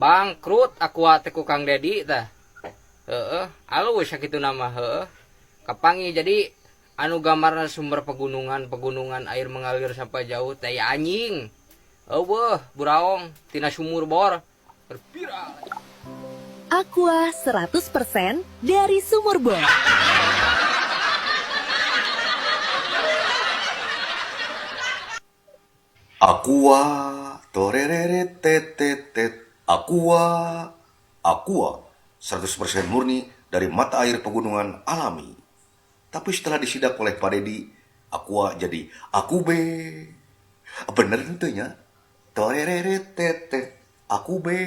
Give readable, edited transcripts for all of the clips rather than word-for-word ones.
Bangkrut aku teh ku Kang Dedi tah. Heeh, alus sakitu nama heeh. Kapangi jadi anu gambarna sumber pegunungan air mengalir sampai jauh teh anjing. Eueuh, buraong tina sumur bor. Berpiral. Aqua 100% dari sumur bor. Aqua, torereretetetet, Aqua, Aqua, 100% murni dari mata air pegunungan alami. Tapi setelah disidak oleh Pak Dedi, Aqua jadi Akube. Bener tentunya. Torereretetet, Akube.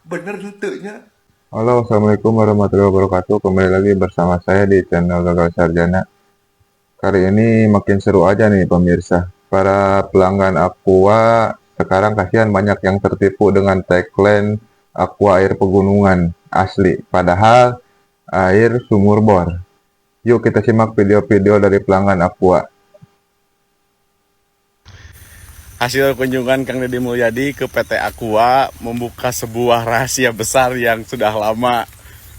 Bener tentunya. Halo, Assalamualaikum warahmatullahi wabarakatuh. Kembali lagi bersama saya di channel Gagal Sarjana. Kali ini makin seru aja nih pemirsa. Para pelanggan Aqua sekarang kasihan banyak yang tertipu dengan tagline Aqua air pegunungan asli, padahal air sumur bor. Yuk kita simak video-video dari pelanggan Aqua. Hasil kunjungan Kang Deddy Mulyadi ke PT Aqua membuka sebuah rahasia besar yang sudah lama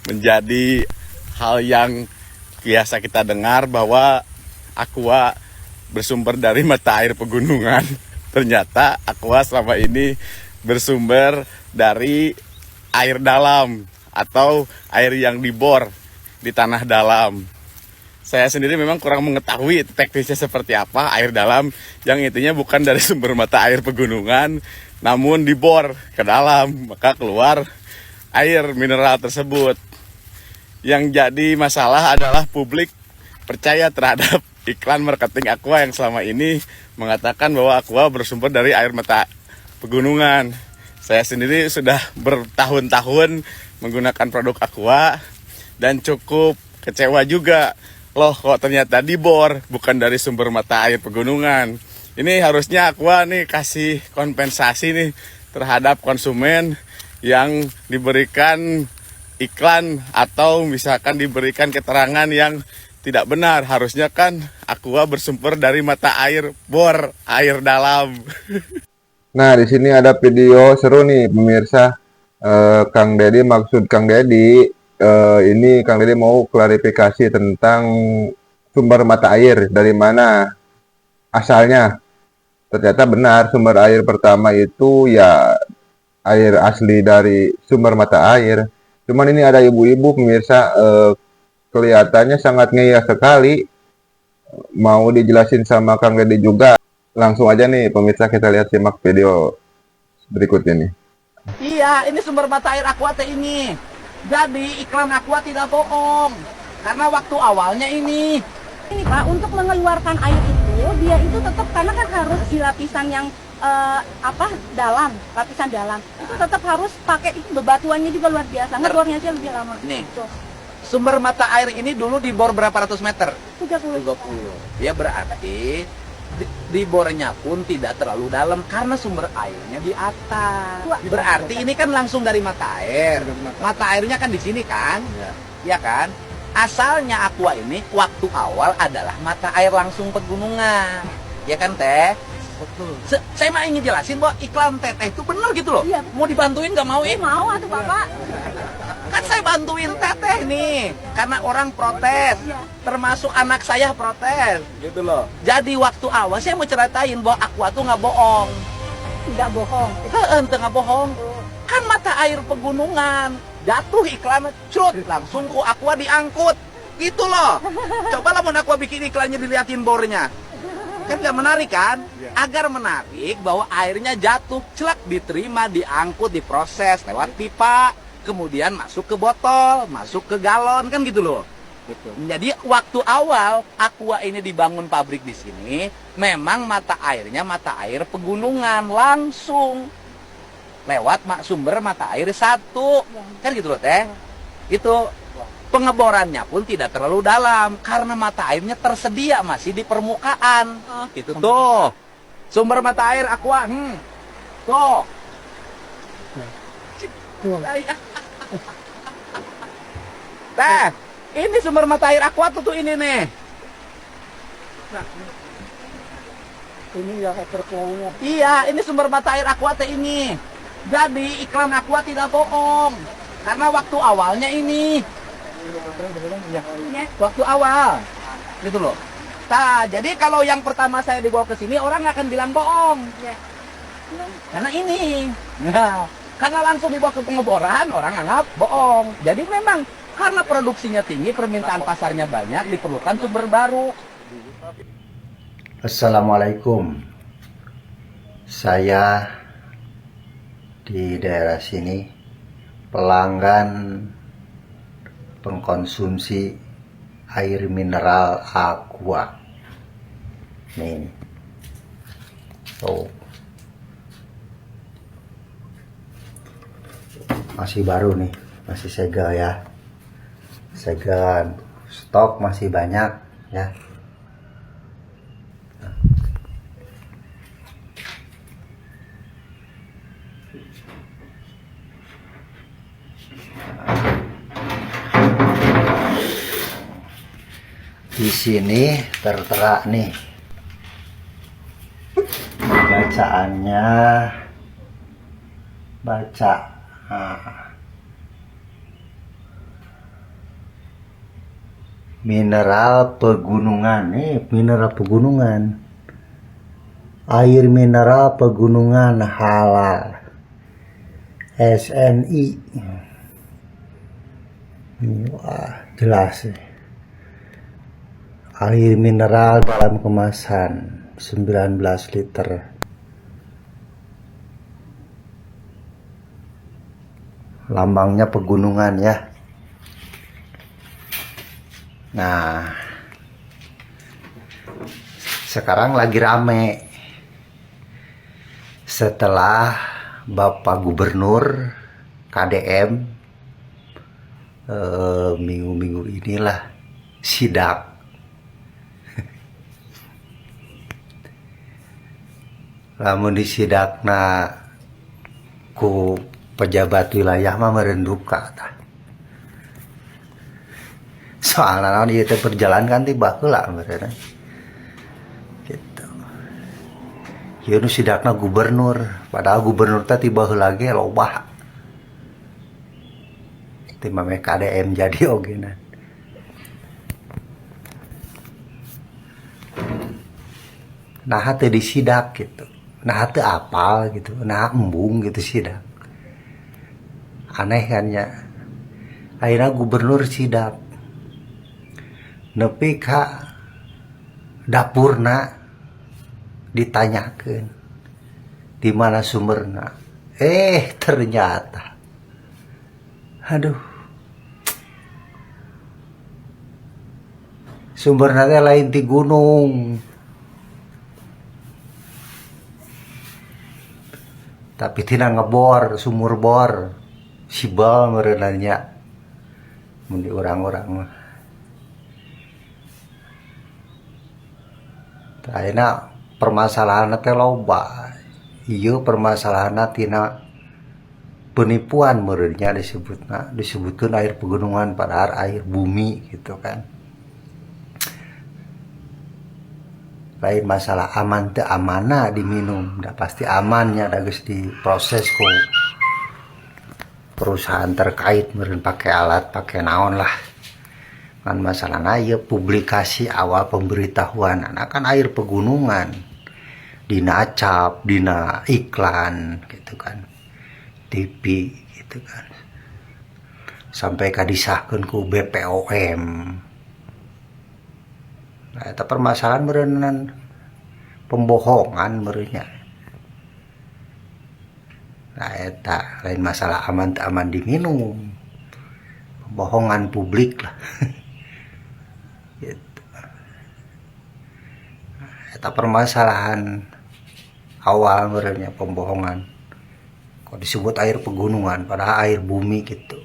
menjadi hal yang biasa kita dengar bahwa Aqua bersumber dari mata air pegunungan. Ternyata Aqua selama ini bersumber dari air dalam atau air yang dibor di tanah dalam. Saya sendiri memang kurang mengetahui teknisnya seperti apa air dalam yang intinya bukan dari sumber mata air pegunungan namun dibor ke dalam maka keluar air mineral tersebut. Yang jadi masalah adalah publik percaya terhadap iklan marketing Aqua yang selama ini mengatakan bahwa Aqua bersumber dari air mata pegunungan. Saya sendiri sudah bertahun-tahun menggunakan produk Aqua dan cukup kecewa juga. Loh kok ternyata dibor bukan dari sumber mata air pegunungan. Ini harusnya Aqua nih kasih kompensasi nih terhadap konsumen yang diberikan iklan atau misalkan diberikan keterangan yang tidak benar. Harusnya kan Aqua bersumber dari mata air bor, air dalam. Nah, di sini ada video seru nih pemirsa. Kang Deddy, maksud Kang Deddy, ini Kang Deddy mau klarifikasi tentang sumber mata air, dari mana asalnya. Ternyata benar, sumber air pertama itu ya air asli dari sumber mata air. Cuman ini ada ibu-ibu pemirsa, kelihatannya sangat ngeyel sekali. Mau dijelasin sama Kang Deddy juga. Langsung aja nih pemirsa, kita lihat simak video berikut ini. Iya, ini sumber mata air Aqua teh ini. Jadi iklan Aqua tidak bohong. Karena waktu awalnya ini. Ini Pak, untuk mengeluarkan air itu, dia itu tetap karena kan harus di lapisan yang dalam, lapisan dalam. Itu tetap harus pakai itu bebatuannya juga luar biasa. Ngebornya aja lebih lama. Nih. Tuh. Sumber mata air ini dulu dibor berapa ratus meter? 30. 30. Ya berarti dibornya pun tidak terlalu dalam karena sumber airnya di atas. Berarti ini kan langsung dari mata air. Mata airnya kan di sini kan? Ya kan? Asalnya Aqua ini waktu awal adalah mata air langsung pegunungan. Ya kan Teh? Betul. Saya mah ingin jelasin bahwa iklan Teteh itu benar gitu loh. Iya. Mau dibantuin nggak mau? Mau atuh Bapak. Kan saya bantuin Teteh nih, karena orang protes, termasuk anak saya protes, gitu loh. Jadi waktu awal saya mau ceritain bahwa Aqua tuh nggak bohong. Tidak bohong. Ente nggak bohong. Kan mata air pegunungan, jatuh iklan, crut, langsung ku Aqua diangkut, gitu loh. Cobalah mau Aqua bikin iklannya diliatin bornya. Kan nggak menarik kan? Agar menarik bahwa airnya jatuh, celak diterima, diangkut, diproses lewat pipa. Kemudian masuk ke botol, masuk ke galon, kan gitu loh. Betul. Jadi waktu awal Aqua ini dibangun pabrik di sini, memang mata airnya mata air pegunungan langsung lewat sumber mata air satu, kan gitu loh Teh. Itu pengeborannya pun tidak terlalu dalam karena mata airnya tersedia masih di permukaan. Itu tuh sumber mata air Aqua, tuh. Teh, ini sumber mata air Aqua tuh ini nih. Nah, ini ya terkongnya. Iya, ini sumber mata air Aqua teh ini. Jadi iklan Aqua tidak bohong. Karena waktu awalnya ini. Waktu awal. Gitu loh. Nah, jadi kalau yang pertama saya dibawa ke sini, orang akan bilang bohong. Karena ini. Nah, karena langsung dibawa ke pengeboran, orang anggap bohong. Jadi memang karena produksinya tinggi, permintaan pasarnya banyak, diperlukan sumber baru. Assalamualaikum. Saya di daerah sini pelanggan pengkonsumsi air mineral Aqua. Nih. Oh. Masih baru nih, masih segel ya. Segel, stok masih banyak ya. Di sini tertera nih bacaannya, baca mineral pegunungan, mineral pegunungan, air mineral pegunungan halal SNI. Wah, jelas nih. Air mineral dalam kemasan 19 liter. Lambangnya pegunungan ya. Nah, sekarang lagi rame. Setelah Bapak Gubernur KDM minggu-minggu inilah sidak. Lamun disidakna ku pejabat wilayah mah merenduka tah. Soalnya naon ieu teh berjalan kan tiba heula meureun. Gitu. Ieu nu sidakna gubernur, padahal gubernur teh tiba heula ge loba. Teh mah KDM jadi ogena. Nah teh disidak gitu. Nah teu apal gitu, nah embung gitu sidak. Aneh kan ya. Akhirnya gubernur sidak. Nepi ka dapurna ditanyakeun di mana sumberna. Ternyata aduh. Sumberna teh lain ti gunung. Tapi tina ngebor, sumur bor, sibal merenanya, muni orang-orang mah. Ayeuna permasalahan teh loba, ieu permasalahan tina penipuan meureunya disebutkeun air pegunungan padahal air bumi gitu kan. Lain masalah aman teu amanna diminum, da pasti amannya da geus diproses ku perusahaan terkait meureun pake alat pake naon lah. Kan masalahna ieu publikasi awal pemberitahuan kan air pegunungan dina acap, dina iklan gitu kan. TV gitu kan. Sampai ka disahkeun ku BPOM. Nah, eta permasalahan meureun pembohongan meureunnya. Nah, eta lain masalah aman teu aman diminum. Pembohongan publik lah. Gitu. Nah, eta permasalahan awal meureunnya pembohongan. Kok disebut air pegunungan padahal air bumi gitu.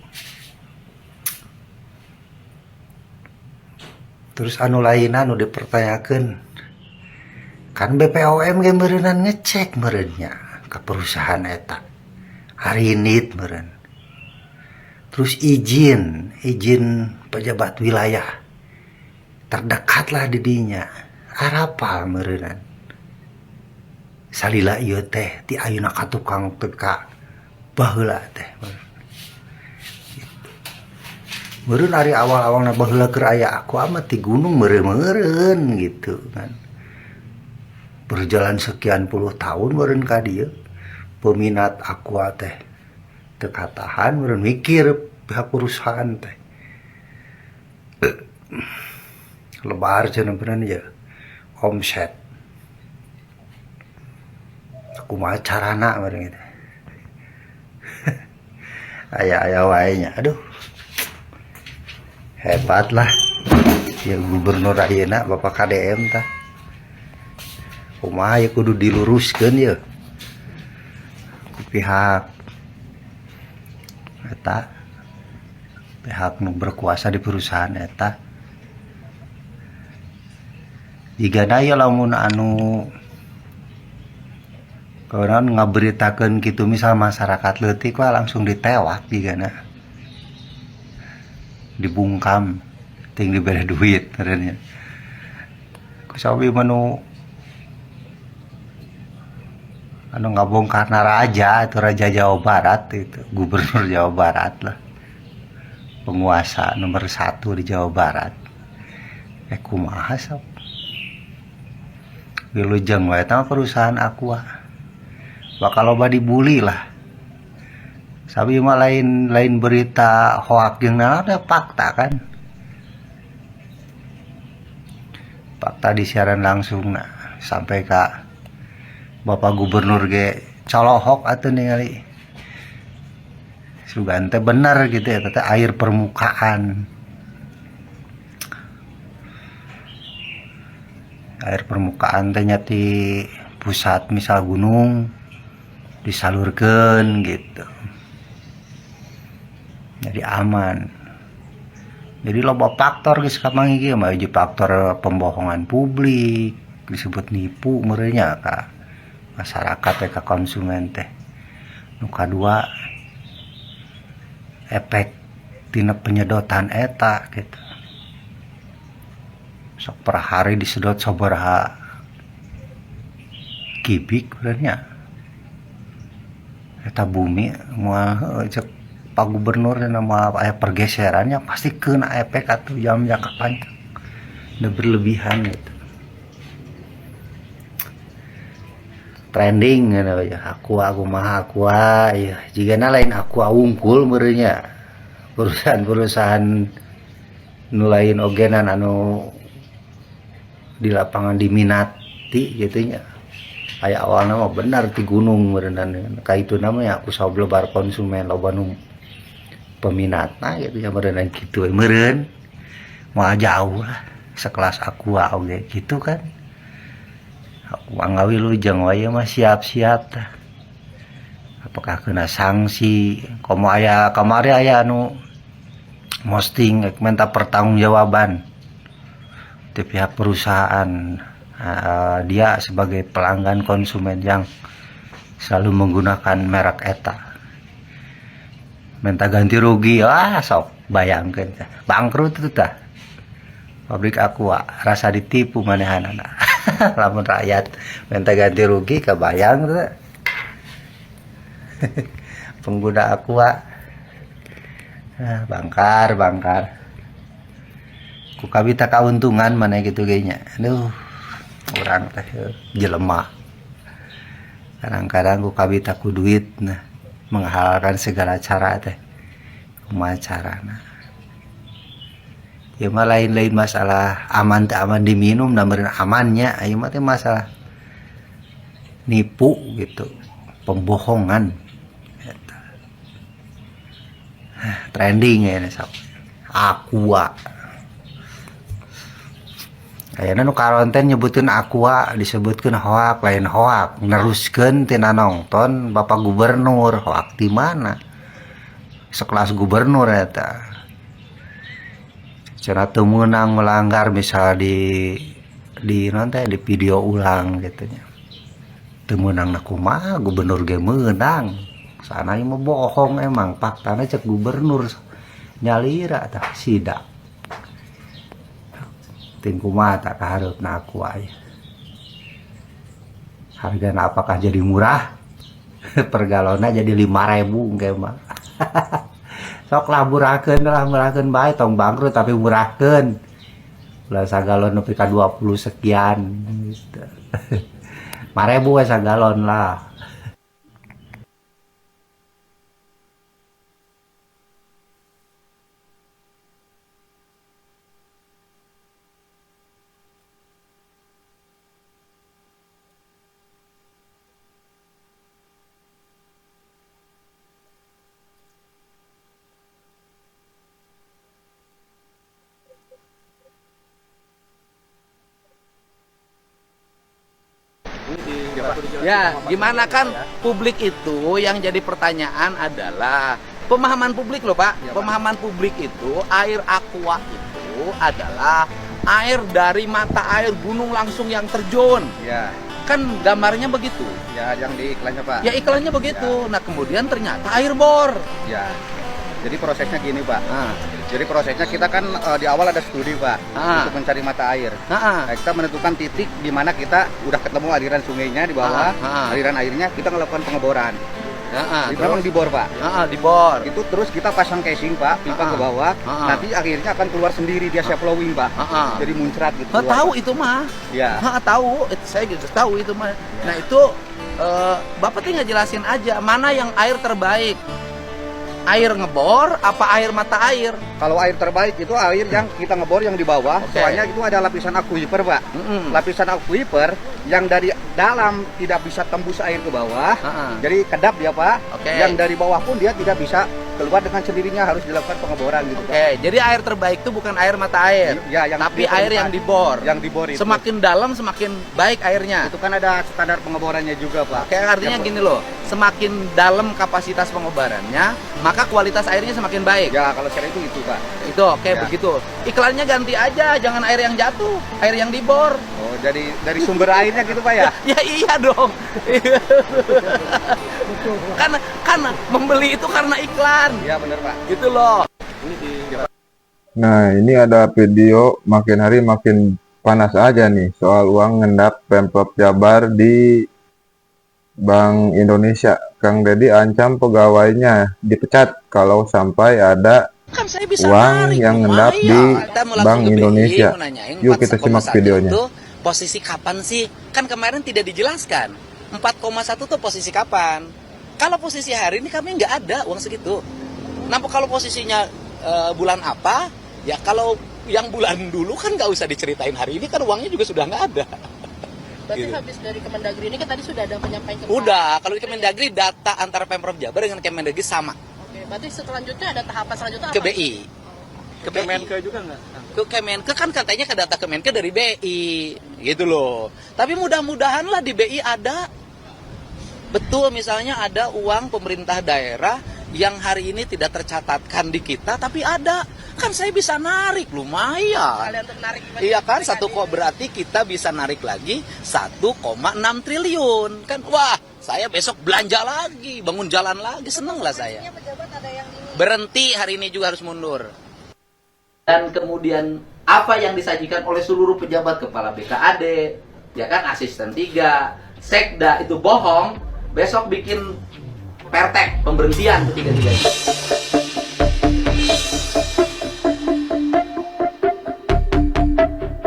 Terus anu lain anu dipertanyakan kan BPOM ge meureunan ngecek meureunnya ke perusahaan eta harinit meureun. Terus izin pejabat wilayah terdekatlah di dinya arapal meureunan salila ieu teh ti ayeuna ka tukang teka baheula teh. Meureun ari awal-awalna baheula keur aya aku mah ti gunung meureun gitu kan. Berjalan sekian puluh tahun meureun ka dieu. Peminat aqua teh teu katahan meureun mikir pihak perusahaan teh. Lebar cenah beneran ya. Omset. Kumaha carana meureun gitu. Aya wae nya. Aduh. Hebat lah ya gubernur ayeuna Bapak KDM tah. Kumaha ya kudu diluruskeun ya ku pihak eta, pihak nu berkuasa di perusahaan eta. Jigana ya lamun anu kawan ngaberitakeun kitu misal masyarakat leutik lah langsung ditewak jigana. Dibungkam ting diberi duit katanya. Kusawi manu anu ngabongkar raja itu raja Jawa Barat itu gubernur Jawa Barat lah, penguasa nomor 1 di Jawa Barat. Kumaha sok wilujeng wae tah perusahaan Aqua bakal loba dibully lah. Sabi mah lain berita hoak jeung ada fakta kan. Fakta disiaran langsung sampai ka Bapak Gubernur ge colohok atuh ningali. Sugan teh bener gitu ya, teh air permukaan. Air permukaan teh nyati pusat misal gunung disalurkeun gitu. Jadi aman. Jadi loba faktor geus kamangi ge mah hiji faktor pembohongan publik disebut nipu meureunnya ka masyarakat teh ka konsumen teh. Nu kadua efek tina penyedotan eta gitu. Sok per hari disedot sabaraha kibik meureunnya. Eta bumi moal cek Pak Gubernur nama aya pergeserannya pasti kena efek atau jam jangka panjang. Udah berlebihan gitu. Trending gitu ya. Aqua ya. Jigana lain Aqua wungkul meureunnya. Perusahaan nu lain ogenan anu di lapangan diminati gitu nya. Aya awalna mah benar ti gunung meureun ka itu namanya aku sablebar konsumen loba nu peminatna gitu ya meureun kitu meureun moal jauh lah sekelas Aqua oge gitu kan. Aku ngawilujeng wae mah siap-siap tah. Apakah kena sanksi? Komo aya kamari aya anu posting minta pertanggungjawaban di pihak perusahaan. Dia sebagai pelanggan konsumen yang selalu menggunakan merek eta. Minta ganti rugi, sok bayangkeun bangkrut itu tah. Pabrik Aqua rasa ditipu manehanana. Lamun rakyat minta ganti rugi kebayang teh. Pengguna Aqua bangkar. Ku kabita kauntungan mana gitu geunya. Aduh, urang teh jelema. Kadang-kadang ku kabita ku duit menghalalkan segala cara teh kumaha carana. Ya mah lain-lain masalah aman teh aman diminum namun amannya ieu mah teh masalah nipu gitu, pembohongan eta. Trending ya sok Aqua. Ayeuna nu karonten nyebutkeun Aqua disebutkeun hoak lain hoak, neruskeun tina nongton Bapak Gubernur hoak di mana? Sekelas gubernur eta. Cenah teu meunang melanggar misal di nanti di video ulang gitu nya. Teu meunangna kumaha gubernur ge meunang. Sana ieu mah bohong emang faktana cek gubernur nyalira tah sidak. Ting kumaha tak kahareupna Aqua aya. Hargana apakah jadi murah? per galonna jadi 5.000 engke mah. Sok lah murahkeun bae tong bangkrut tapi murahkeun. Ulah sagalon nepi ka 20 sekian gitu. 5.000 we sagalon lah. Ya, gimana kan publik itu yang jadi pertanyaan adalah pemahaman publik loh Pak. Pemahaman publik itu air aqua itu adalah air dari mata air gunung langsung yang terjun. Ya, Kan gambarnya begitu. ya yang di iklannya Pak. Ya iklannya begitu. Nah kemudian ternyata air bor. Ya. Jadi prosesnya gini Pak. Nah, Jadi prosesnya kita kan di awal ada studi Pak Ah. untuk mencari mata air. nah, Nah, kita menentukan titik di mana kita udah ketemu aliran sungainya di bawah, aliran airnya kita melakukan pengeboran. Itu memang dibor Pak. dibor. Itu terus kita pasang casing Pak, pipa ke bawah. Nanti akhirnya akan keluar sendiri dia siap flowing Pak. Jadi muncrat gitu. keluar, Tahu Pak. itu mah. Ya. Tahu. Itu saya gitu tahu itu mah. Nah itu Bapak tinggal jelasin aja mana yang air terbaik. Air ngebor apa air mata air? Kalau air terbaik itu air yang kita ngebor yang di bawah, Oke. soalnya itu ada lapisan aquifer Pak. Lapisan aquifer yang dari dalam tidak bisa tembus air ke bawah, jadi kedap dia Pak. Oke. Yang dari bawah pun dia tidak bisa keluar dengan sendirinya, harus dilakukan pengeboran gitu Pak. Oke, jadi air terbaik itu bukan air mata air, Ya, yang tapi itu, air Pak. yang dibor. Yang dibor itu. Semakin dalam semakin baik airnya. Itu kan ada standar pengeborannya juga Pak. Kayak artinya Ya, gini loh, semakin dalam kapasitas pengobarannya, maka kualitas airnya semakin baik. Ya kalau secara itu Pak. Itu oke Ya. begitu. Iklannya ganti aja, jangan air yang jatuh, air yang dibor. Oh, dari sumber airnya gitu Pak ya. Ya iya dong. Karena membeli itu karena iklan. Iya benar Pak. Gitu loh. Nah, ini ada video makin hari makin panas aja nih soal uang ngendap Pemprov Jabar di Bank Indonesia. Kang Deddy ancam pegawainya dipecat kalau sampai ada Kan saya bisa uang narik, yang ngendap lumayan. di Kita mau langsung Bank ke BI, Indonesia. mau nanyain Yuk kita simak 4,1 videonya. itu posisi kapan sih? Kan kemarin tidak dijelaskan. 4,1 tuh posisi kapan? Kalau posisi hari ini kami nggak ada uang segitu. Nampak kalau posisinya bulan apa? Ya kalau yang bulan dulu kan nggak usah diceritain hari ini kan uangnya juga sudah nggak ada. Berarti Gitu. habis dari Kemendagri ini kan tadi sudah ada penyampaian ke Pak. Udah, kalau di Kemendagri data antara Pemprov Jabar dengan Kemendagri sama Oke, berarti selanjutnya ada tahapan selanjutnya ke apa? BI. Ke Kemenke juga nggak? Ke Kemenke kan katanya ke data Kemenke dari BI, gitu loh. Tapi mudah-mudahan lah di BI ada. Betul misalnya ada uang pemerintah daerah yang hari ini tidak tercatatkan di kita, tapi ada. Kan saya bisa narik, lumayan. Kalian untuk narik Iya kan, berarti kita bisa narik lagi 1,6 triliun. Kan, wah, saya besok belanja lagi, bangun jalan lagi, seneng lah saya. pejabat ada yang ini. Berhenti hari ini juga harus mundur. Dan kemudian apa yang disajikan oleh seluruh pejabat kepala BKAD, ya kan asisten 3, sekda itu bohong, besok bikin pertek pemberhentian ketiga-tiganya.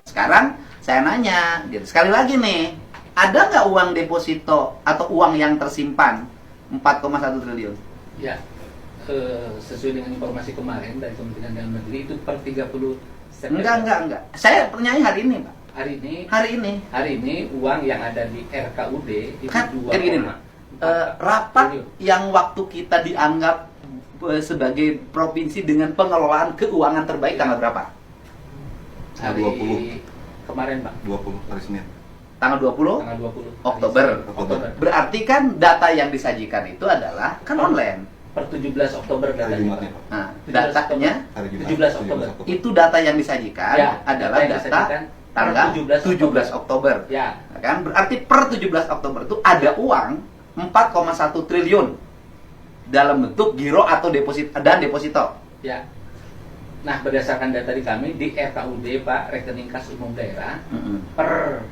Sekarang saya nanya, gitu. Sekali lagi nih, ada nggak uang deposito atau uang yang tersimpan 4,1 triliun? Ya, sesuai dengan informasi kemarin dari Kementerian Dalam Negeri itu per 30 September. Enggak. Saya pernyanya hari ini, Pak. Hari ini uang yang ada di RKUD itu Kan gini, Pak. Rapat yang waktu kita dianggap sebagai provinsi dengan pengelolaan keuangan terbaik tanggal berapa? hari 20. kemarin, Pak. 20 hari Senin. Tanggal 20 Tanggal 20 Oktober. Oktober. Berarti kan data yang disajikan itu adalah kan online. Per 17 Oktober Hari datanya, Jumatnya, Pak. Pak. Nah, 17 datanya Hari Jumat. 17 Oktober. itu data yang disajikan Ya, adalah yang data disajikan per tanggal 17 Oktober. Ya, Nah, kan berarti per 17 Oktober itu ada uang 4,1 triliun dalam bentuk giro atau deposit dan deposito. ya. Nah, berdasarkan data di kami di RKUD, Pak, rekening kas umum daerah per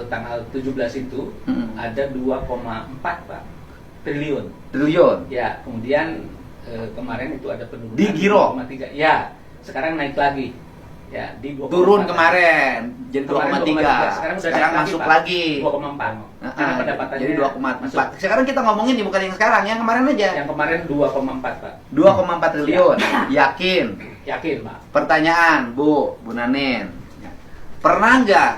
tanggal 17 itu ada 2,4, Pak. triliun. Triliun. Ya, kemudian kemarin itu ada penurunan Di giro? 2,3. Ya, sekarang naik lagi. Ya, di 2,4. Turun kemarin jadi Kemarin 2,3. Sekarang naik masuk Pak. lagi. 2,4. Karena pendapatannya Jadi masuk. 2,4. Sekarang kita ngomongin nih bukan yang sekarang, yang kemarin aja. Yang kemarin 2,4, Pak. 2,4 triliun. Yakin? Yakin, Pak. Pertanyaan, Bu Nanin. Pernah nggak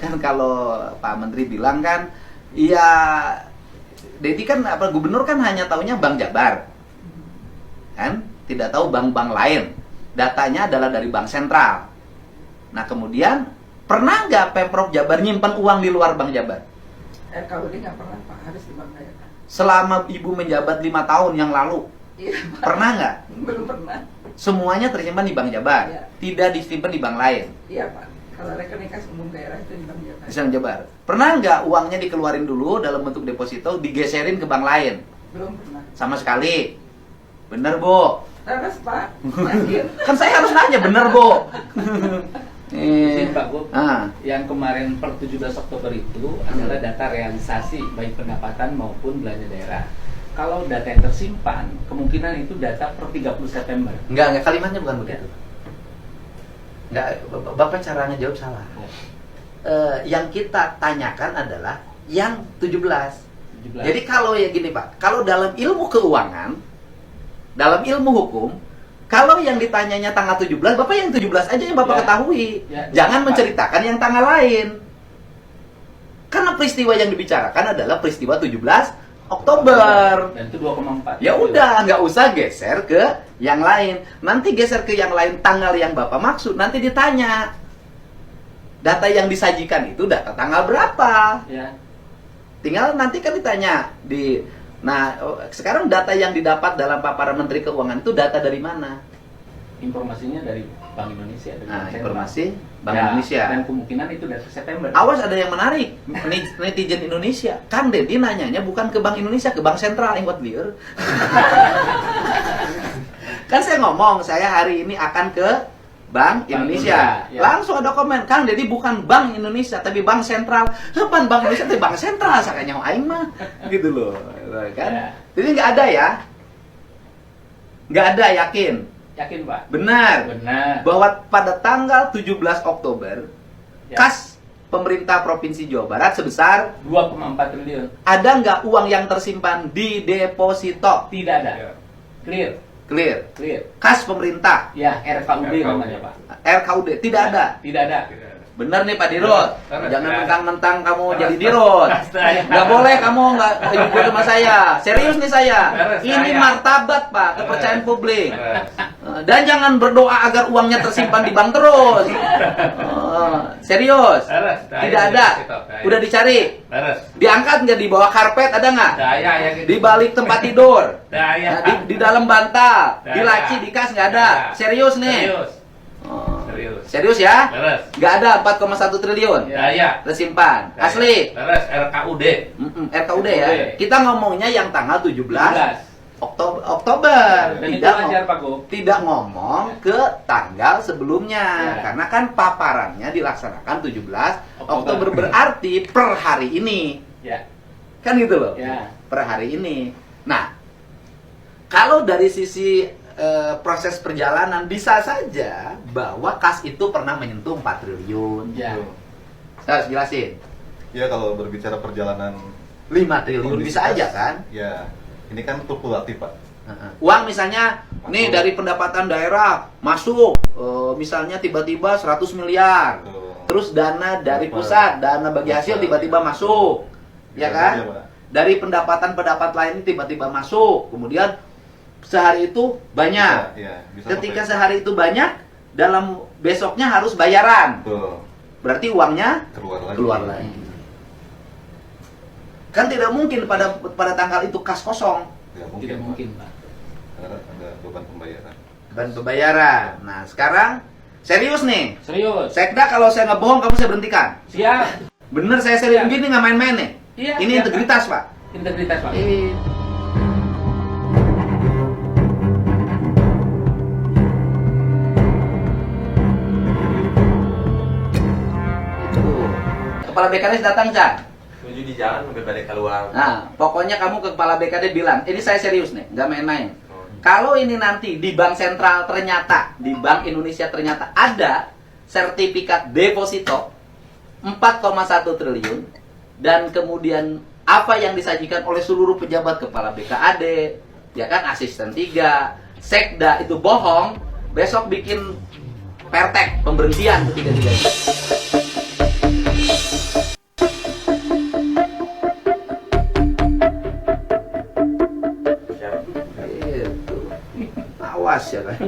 kan kalau Pak Menteri bilang kan, iya Dedi kan gubernur kan hanya taunya Bank Jabar. Kan? Tidak tahu bank-bank lain. Datanya adalah dari bank sentral. Nah, kemudian pernah nggak Pemprov Jabar nyimpan uang di luar Bank Jabar? RKUD nggak pernah, Pak, harus di Bank Daerah. Selama Ibu menjabat 5 tahun yang lalu, Iya, Pak. pernah nggak? Belum pernah. Semuanya tersimpan di Bank Jabar, Iya. tidak disimpan di bank lain. Iya, Pak. Kalau rekening kas umum daerah itu di Bank Jabar. Di Bank Jabar. Pernah nggak uangnya dikeluarin dulu dalam bentuk deposito, digeserin ke bank lain? Belum pernah. Sama sekali. Bener, Bu? Terus, Pak, yakin? Kan saya harus nanya, bener, Bu? Izin, Pak Gub, Ah. yang kemarin per 17 Oktober itu adalah data realisasi baik pendapatan maupun belanja daerah. Kalau data yang tersimpan, kemungkinan itu data per 30 September. Enggak, kalimatnya bukan begitu. Enggak, Bapak cara ngejawab salah. Yang kita tanyakan adalah yang 17. 17. Jadi kalau ya gini, Pak, kalau dalam ilmu keuangan, dalam ilmu hukum, kalau yang ditanyanya tanggal 17, Bapak yang 17 aja yang Bapak Ya. ketahui. Ya, Jangan Pak. menceritakan yang tanggal lain. Karena peristiwa yang dibicarakan adalah peristiwa 17 Oktober. Dan itu 2,4. Ya udah, nggak usah geser ke yang lain. Nanti geser ke yang lain tanggal yang Bapak maksud, nanti ditanya. Data yang disajikan itu data tanggal berapa? Ya. Tinggal nanti kan ditanya Nah, sekarang data yang didapat dalam paparan Menteri Keuangan itu data dari mana? Informasinya dari Bank Indonesia. Dari Nah, Bank Sentral. informasi Bank Ya, Indonesia. Dan kemungkinan itu data September. Awas, ada yang menarik. Netizen Indonesia. Kang Deddy nanyanya bukan ke Bank Indonesia, ke Bank Sentral yang buat liur. Kan saya ngomong, saya hari ini akan ke Bank Indonesia. Ya. Langsung ada komen, Kang Deddy bukan Bank Indonesia, tapi Bank Sentral. Kapan Bank Indonesia tapi Bank Sentral? Sakanya aing mah. Gitu loh. Kan? Ya. Jadi nggak ada ya? Nggak ada, yakin? Yakin, Pak? Benar. Benar. Bahwa pada tanggal 17 Oktober, Ya. kas pemerintah Provinsi Jawa Barat sebesar 2,4 triliun. ada nggak uang yang tersimpan di deposito? Tidak ada. Clear. Clear. Clear. Kas pemerintah, Ya, RKUD namanya, Pak. RKUD, tidak ada. Tidak ada. Bener nih Pak Dirut. Jangan mentang-mentang kamu jadi Dirut. Saya. Nggak boleh kamu nggak ikut sama saya. Serius nih saya. Ini martabat Pak, kepercayaan publik. Dan jangan berdoa agar uangnya tersimpan di bank terus. Serius. Tidak ada. Udah dicari. Diangkat nggak di bawah karpet, ada nggak? Di balik tempat tidur. Nah, di dalam bantal, di laci, di kas nggak ada. Serius nih. Serius ya? Nggak ada 4,1 triliun. Tersimpan. Asli. RKUD. RKUD ya. Kita ngomongnya yang tanggal 17 Oktober. Dan itu Tidak wajar, Pak Gub. tidak ngomong ke tanggal sebelumnya. Ya. Karena kan paparannya dilaksanakan 17 Oktober berarti per hari ini. Ya. Kan gitu loh. Ya. Per hari ini. Nah, kalau dari sisi proses perjalanan bisa saja bahwa kas itu pernah menyentuh 4 triliun. Ya. Saya harus jelasin. Ya, kalau berbicara perjalanan 5 triliun kondisi bisa kas, aja kan? Ya, ini kan fluktuatif, Pak. Uang misalnya nih dari pendapatan daerah masuk misalnya tiba-tiba 100 miliar. Terus dana dari pusat, dana bagi hasil tiba-tiba masuk. Ya kan? Iya, Pak. Dari pendapatan-pendapat lain tiba-tiba masuk. Kemudian sehari itu banyak. Bisa Ketika sehari itu banyak, dalam besoknya harus bayaran. Betul. Berarti uangnya Keluar lagi. Kan tidak mungkin pada tanggal itu kas kosong. Tidak mungkin, Pak. Karena ada beban pembayaran. Beban pembayaran. Nah, sekarang serius nih. Serius. Sekda kalau saya ngebohong kamu saya berhentikan. Siap. Bener saya serius begini nggak main-main nih. Iya. Ini siap, integritas, Pak. Pak. Integritas, Pak. Kepala BKNS datang, Cak. jalan BKD keluar. Nah, pokoknya kamu ke kepala BKD bilang, ini saya serius nih, nggak main-main. Kalau ini nanti di Bank Sentral ternyata, di Bank Indonesia ternyata ada sertifikat deposito 4,1 triliun, dan kemudian apa yang disajikan oleh seluruh pejabat kepala BKAD, ya kan, asisten 3, sekda itu bohong, besok bikin pertek, pemberhentian ketiga-tiganya. Awas ya kan,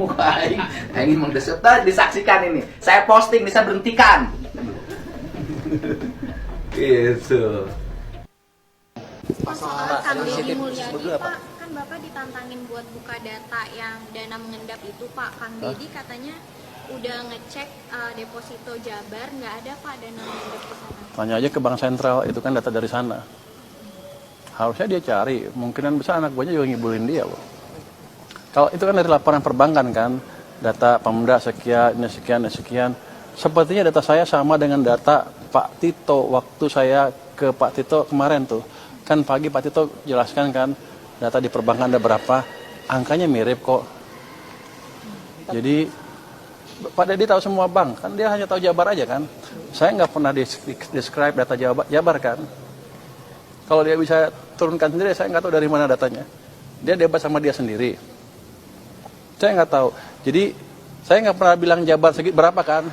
ini mendesak, disaksikan ini. Saya posting, bisa berhentikan. Gitu. Soal Kang Deddy Mulyadi, Pak, kan Bapak ditantangin buat buka data yang dana mengendap itu, Pak. Kang Deddy katanya udah ngecek deposito Jabar, nggak ada, Pak, dana mengendap di sana. Tanya aja ke Bank Sentral, itu kan data dari sana. Harusnya dia cari, kemungkinan besar anak buahnya juga ngibulin dia, loh. Kalau itu kan dari laporan perbankan kan, data Pemda sekian, ini sekian, ini sekian. Sepertinya data saya sama dengan data Pak Tito waktu saya ke Pak Tito kemarin tuh. Kan pagi Pak Tito jelaskan kan, data di perbankan ada berapa, angkanya mirip kok. Jadi Pak Deddy tahu semua bank, kan dia hanya tahu Jabar aja kan. Saya nggak pernah describe data Jabar kan. Kalau dia bisa turunkan sendiri, saya nggak tahu dari mana datanya. Dia debat sama dia sendiri. Saya nggak tahu. Jadi saya nggak pernah bilang Jabar segitu berapa kan.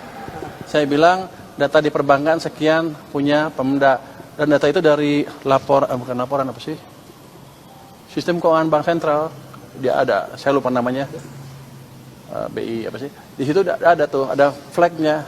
Saya bilang data di perbankan sekian punya Pemda. Dan data itu dari bukan laporan apa sih? Sistem keuangan Bank Sentral. Dia ada, saya lupa namanya. BI apa sih? Di situ ada tuh, ada flagnya.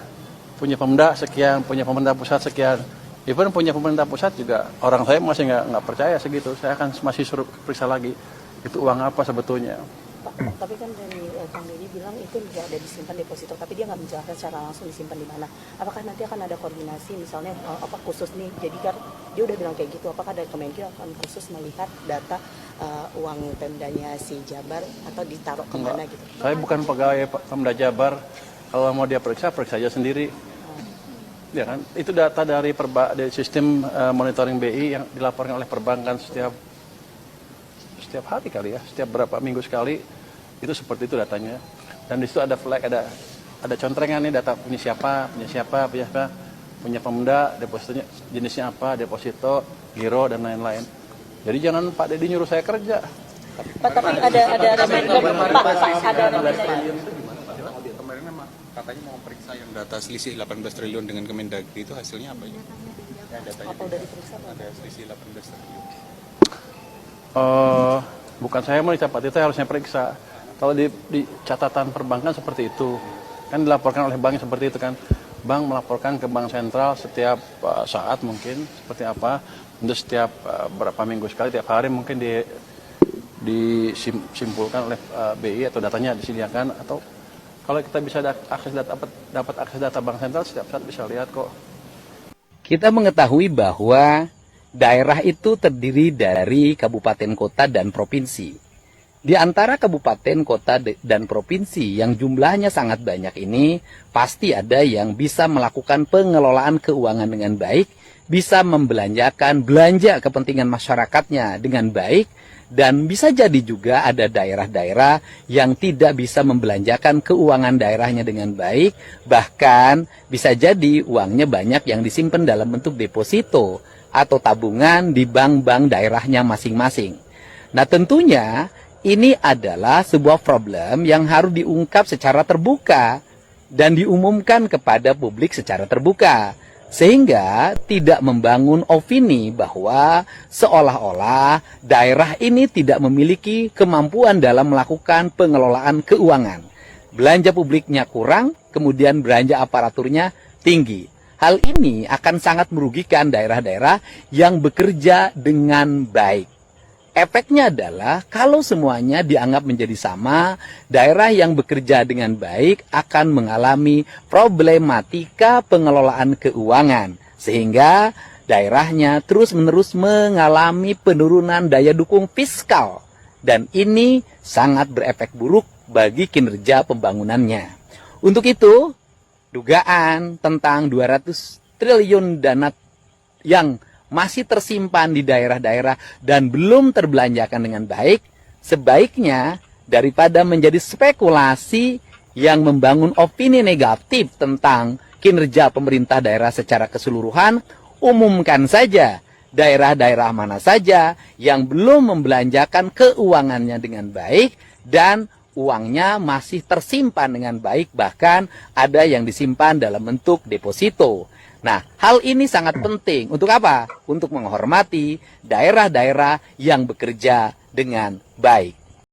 Punya Pemda sekian, punya pemerintah pusat sekian. Even punya pemerintah pusat juga orang saya masih nggak percaya segitu. Saya akan masih suruh periksa lagi. Itu uang apa sebetulnya? Tapi kan dari Kang Deddy bilang itu tidak ada disimpan deposito, tapi dia nggak menjelaskan secara langsung disimpan di mana. Apakah nanti akan ada koordinasi, misalnya apa khusus nih? Jadi kan dia udah bilang kayak gitu. Apakah dari Kemenkyu akan khusus melihat data uang Pemdanya si Jabar atau ditaruh kemana gitu? Saya bukan pegawai Pemda Jabar. Kalau mau dia periksa aja sendiri. Ya kan, itu data dari sistem monitoring BI yang dilaporkan oleh perbankan setiap hari kali ya, setiap berapa minggu sekali, itu seperti itu datanya. Dan di situ ada flag, ada contrengan nih data punya siapa, punya Pemda, depositonya jenisnya apa, deposito, giro dan lain-lain. Jadi jangan Pak Deddy nyuruh saya kerja. Pak, tapi ada Kemarin memang katanya mau periksa yang data selisih 18 triliun dengan Kemendagri, itu hasilnya apa ya? Datanya udah diperiksa, ada selisih 18 triliun. Bukan saya mau Pak Tito harusnya periksa. Kalau di catatan perbankan seperti itu, kan dilaporkan oleh bank seperti itu kan. Bank melaporkan ke Bank Sentral setiap saat mungkin seperti apa, untuk setiap berapa minggu sekali, tiap hari mungkin disimpulkan oleh BI atau datanya disediakan, atau kalau kita bisa dapat akses data Bank Sentral setiap saat bisa lihat kok. Kita mengetahui bahwa daerah itu terdiri dari kabupaten kota dan provinsi. Di antara kabupaten kota dan provinsi yang jumlahnya sangat banyak ini, pasti ada yang bisa melakukan pengelolaan keuangan dengan baik, bisa membelanjakan belanja kepentingan masyarakatnya dengan baik, dan bisa jadi juga ada daerah-daerah yang tidak bisa membelanjakan keuangan daerahnya dengan baik, bahkan bisa jadi uangnya banyak yang disimpan dalam bentuk deposito atau tabungan di bank-bank daerahnya masing-masing. Nah, tentunya ini adalah sebuah problem yang harus diungkap secara terbuka dan diumumkan kepada publik secara terbuka, sehingga tidak membangun opini bahwa seolah-olah daerah ini tidak memiliki kemampuan dalam melakukan pengelolaan keuangan. Belanja publiknya kurang, kemudian belanja aparaturnya tinggi. Hal ini akan sangat merugikan daerah-daerah yang bekerja dengan baik. Efeknya adalah kalau semuanya dianggap menjadi sama, daerah yang bekerja dengan baik akan mengalami problematika pengelolaan keuangan, sehingga daerahnya terus-menerus mengalami penurunan daya dukung fiskal, dan ini sangat berefek buruk bagi kinerja pembangunannya. Untuk itu, dugaan tentang 200 triliun dana yang masih tersimpan di daerah-daerah dan belum terbelanjakan dengan baik, sebaiknya daripada menjadi spekulasi yang membangun opini negatif tentang kinerja pemerintah daerah secara keseluruhan, umumkan saja daerah-daerah mana saja yang belum membelanjakan keuangannya dengan baik dan uangnya masih tersimpan dengan baik, bahkan ada yang disimpan dalam bentuk deposito. Nah, hal ini sangat penting. Untuk apa? Untuk menghormati daerah-daerah yang bekerja dengan baik.